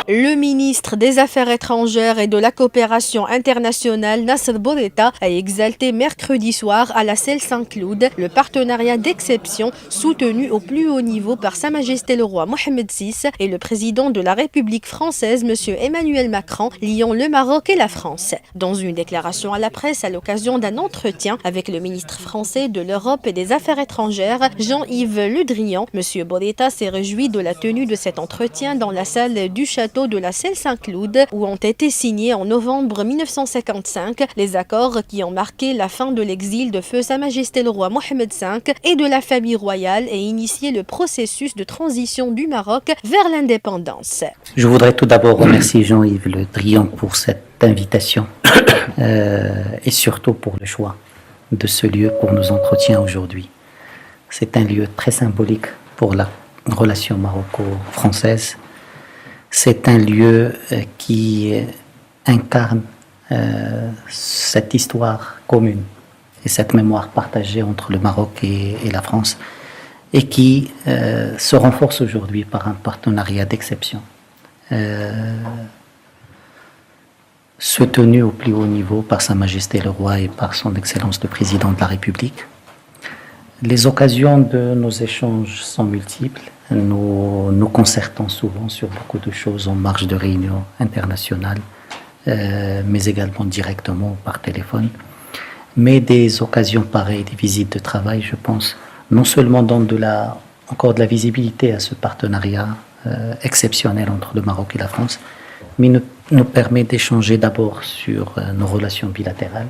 Le ministre des Affaires étrangères et de la coopération internationale, Nasser Bourita, a exalté mercredi soir à la Celle Saint-Cloud le partenariat d'exception soutenu au plus haut niveau par Sa Majesté le roi Mohamed VI et le président de la République française, M. Emmanuel Macron, liant le Maroc et la France. Dans une déclaration à la presse à l'occasion d'un entretien avec le ministre français de l'Europe et des Affaires étrangères, Jean-Yves Le Drian, M. Bourita s'est réjoui de la tenue de cet entretien dans la salle du château de la Celle Saint-Cloud, où ont été signés en novembre 1955 les accords qui ont marqué la fin de l'exil de feu Sa Majesté le roi Mohamed V et de la famille royale et initié le processus de transition du Maroc vers l'indépendance. Je voudrais tout d'abord remercier Jean-Yves Le Drian pour cette invitation et surtout pour le choix de ce lieu pour nos entretiens aujourd'hui. C'est un lieu très symbolique pour la relation maroco-française. C'est un lieu qui incarne cette histoire commune et cette mémoire partagée entre le Maroc et la France et qui se renforce aujourd'hui par un partenariat d'exception soutenu au plus haut niveau par Sa Majesté le Roi et par Son Excellence le Président de la République. Les occasions de nos échanges sont multiples. Nous concertons souvent sur beaucoup de choses en marge de réunions internationales, mais également directement par téléphone. Mais des occasions pareilles, des visites de travail, je pense, non seulement donnent encore de la visibilité à ce partenariat exceptionnel entre le Maroc et la France, mais nous permet d'échanger d'abord sur nos relations bilatérales.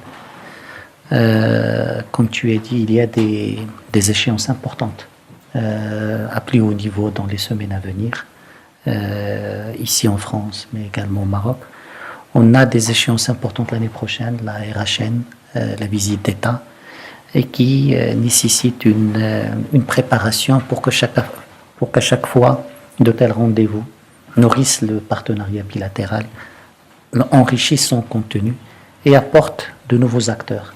Comme tu as dit, il y a des échéances importantes à plus haut niveau dans les semaines à venir, ici en France, mais également au Maroc. On a des échéances importantes l'année prochaine, la RHN, la visite d'État, et qui nécessite une préparation pour qu'à chaque fois de tels rendez-vous nourrissent le partenariat bilatéral, enrichissent son contenu et apportent de nouveaux acteurs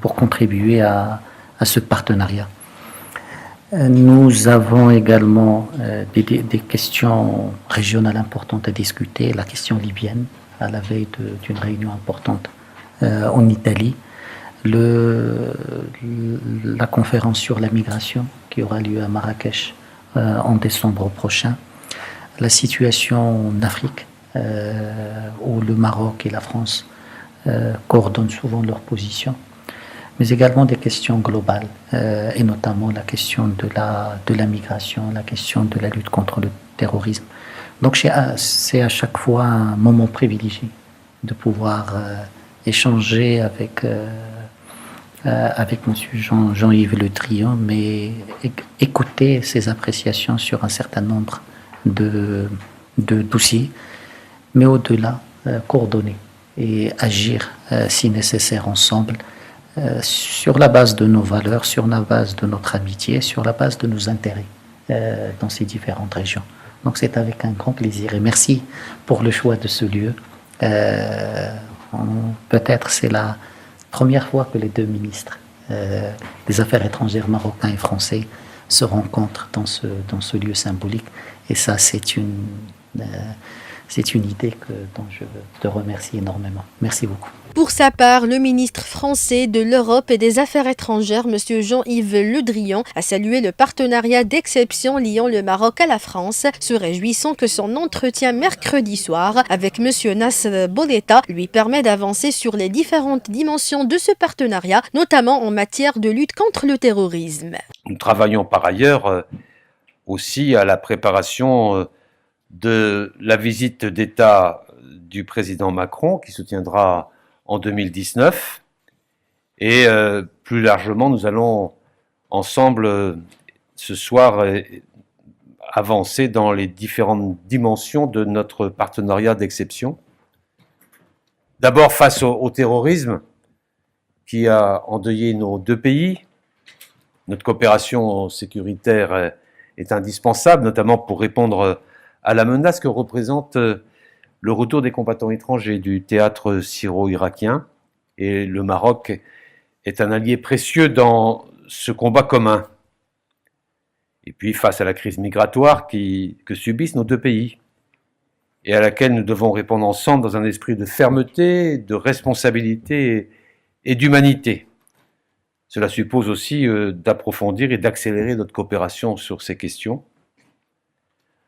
pour contribuer à ce partenariat. Nous avons également des questions régionales importantes à discuter, la question libyenne, à la veille d'une réunion importante en Italie, la conférence sur la migration qui aura lieu à Marrakech en décembre prochain, la situation en Afrique, où le Maroc et la France coordonnent souvent leurs positions, mais également des questions globales, et notamment la question de la migration, la question de la lutte contre le terrorisme. Donc c'est à chaque fois un moment privilégié de pouvoir échanger avec M. Jean-Yves Le Drian, mais écouter ses appréciations sur un certain nombre de dossiers, mais au-delà, coordonner et agir si nécessaire ensemble sur la base de nos valeurs, sur la base de notre amitié, sur la base de nos intérêts dans ces différentes régions. Donc c'est avec un grand plaisir et merci pour le choix de ce lieu. Peut-être c'est la première fois que les deux ministres des Affaires étrangères marocains et français se rencontrent dans ce lieu symbolique. Et ça, c'est une idée dont je te remercie énormément. Merci beaucoup. Pour sa part, le ministre français de l'Europe et des Affaires étrangères, M. Jean-Yves Le Drian, a salué le partenariat d'exception liant le Maroc à la France, se réjouissant que son entretien mercredi soir avec M. Nasser Bourita lui permet d'avancer sur les différentes dimensions de ce partenariat, notamment en matière de lutte contre le terrorisme. Nous travaillons par ailleurs aussi à la préparation de la visite d'État du président Macron qui se tiendra en 2019 et plus largement nous allons ensemble ce soir avancer dans les différentes dimensions de notre partenariat d'exception. D'abord face au terrorisme qui a endeuillé nos deux pays. Notre coopération sécuritaire est indispensable, notamment pour répondre à la menace que représente le retour des combattants étrangers du théâtre syro-irakien. Et le Maroc est un allié précieux dans ce combat commun. Et puis face à la crise migratoire que subissent nos deux pays. et à laquelle nous devons répondre ensemble dans un esprit de fermeté, de responsabilité et d'humanité. Cela suppose aussi d'approfondir et d'accélérer notre coopération sur ces questions.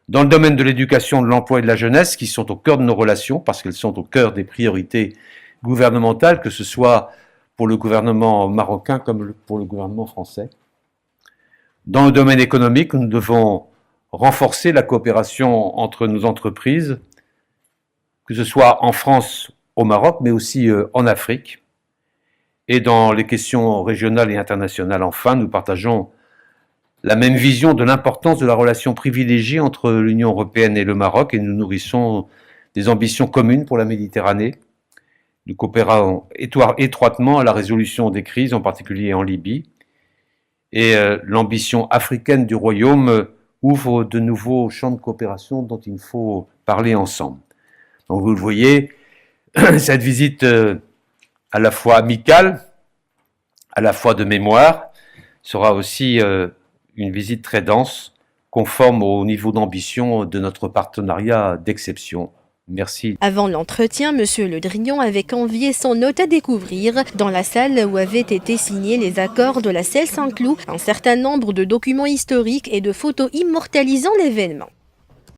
Dans le domaine de l'éducation, de l'emploi et de la jeunesse, qui sont au cœur de nos relations, parce qu'elles sont au cœur des priorités gouvernementales, que ce soit pour le gouvernement marocain comme pour le gouvernement français. Dans le domaine économique, nous devons renforcer la coopération entre nos entreprises, que ce soit en France, au Maroc, mais aussi en Afrique. Et dans les questions régionales et internationales, enfin, nous partageons la même vision de l'importance de la relation privilégiée entre l'Union européenne et le Maroc, et nous nourrissons des ambitions communes pour la Méditerranée. Nous coopérons étroitement à la résolution des crises, en particulier en Libye. Et l'ambition africaine du Royaume ouvre de nouveaux champs de coopération dont il faut parler ensemble. Donc vous le voyez, cette visite à la fois amicale, à la fois de mémoire, sera aussi une visite très dense, conforme au niveau d'ambition de notre partenariat d'exception. Merci. Avant l'entretien, M. Le Drian avait convié son hôte à découvrir, dans la salle où avaient été signés les accords de la Celle Saint-Cloud, un certain nombre de documents historiques et de photos immortalisant l'événement.